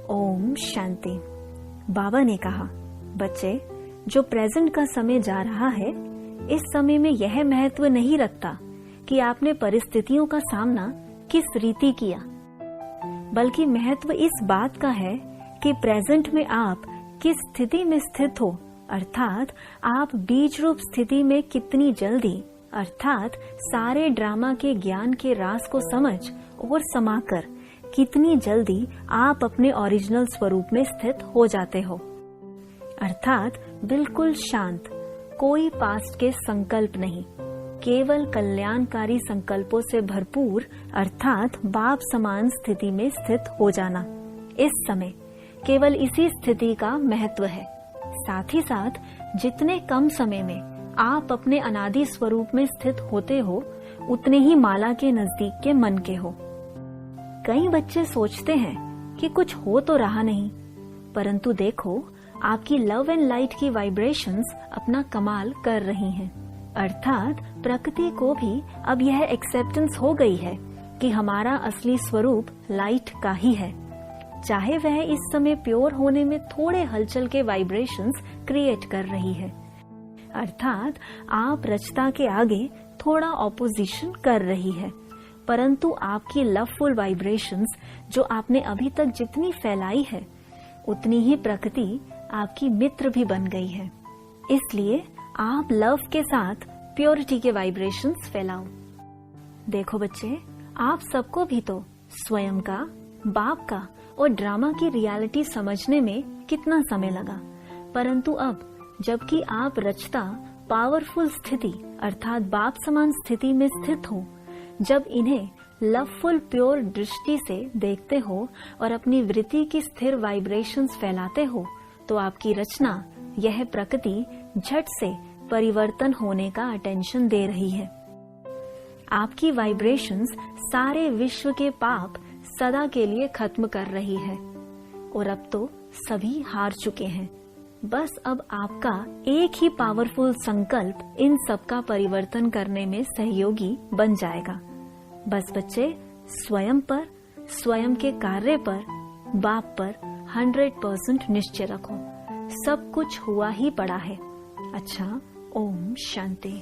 ओम शांति। बाबा ने कहा, बच्चे, जो प्रेजेंट का समय जा रहा है, इस समय में यह महत्व नहीं रखता कि आपने परिस्थितियों का सामना किस रीति किया, बल्कि महत्व इस बात का है कि प्रेजेंट में आप किस स्थिति में स्थित हो, अर्थात आप बीज रूप स्थिति में कितनी जल्दी, अर्थात सारे ड्रामा के ज्ञान के रास को समझ और समाकर कितनी जल्दी आप अपने ओरिजिनल स्वरूप में स्थित हो जाते हो, अर्थात बिल्कुल शांत, कोई पास्ट के संकल्प नहीं, केवल कल्याणकारी संकल्पों से भरपूर, अर्थात बाप समान स्थिति में स्थित हो जाना। इस समय केवल इसी स्थिति का महत्व है। साथ ही साथ जितने कम समय में आप अपने अनादि स्वरूप में स्थित होते हो, उतने ही माला के नजदीक के मन के हो। कई बच्चे सोचते हैं कि कुछ हो तो रहा नहीं, परंतु देखो आपकी लव एंड लाइट की वाइब्रेशंस अपना कमाल कर रही हैं। अर्थात प्रकृति को भी अब यह एक्सेप्टेंस हो गई है कि हमारा असली स्वरूप लाइट का ही है, चाहे वह इस समय प्योर होने में थोड़े हलचल के वाइब्रेशंस क्रिएट कर रही है। अर्थात आप रचता के आगे थोड़ा ऑपोजिशन कर रही है, परंतु आपकी लवफुल वाइब्रेशंस जो आपने अभी तक जितनी फैलाई है, उतनी ही प्रकृति आपकी मित्र भी बन गई है। इसलिए आप लव के साथ प्योरिटी के वाइब्रेशंस फैलाओ। देखो बच्चे, आप सबको भी तो स्वयं का, बाप का और ड्रामा की रियलिटी समझने में कितना समय लगा, परंतु अब जबकि आप रचता पावरफुल स्थिति अर्थात बाप समान स्थिति में स्थित हो, जब इन्हें लवफुल प्योर दृष्टि से देखते हो और अपनी वृत्ति की स्थिर वाइब्रेशंस फैलाते हो, तो आपकी रचना, यह प्रकृति झट से परिवर्तन होने का अटेंशन दे रही है। आपकी वाइब्रेशंस सारे विश्व के पाप सदा के लिए खत्म कर रही है और अब तो सभी हार चुके हैं। बस अब आपका एक ही पावरफुल संकल्प इन सब का परिवर्तन करने में सहयोगी बन जाएगा। बस बच्चे, स्वयं पर, स्वयं के कार्य पर, बाप पर 100% निश्चय रखो। सब कुछ हुआ ही पड़ा है। अच्छा, ओम शांति।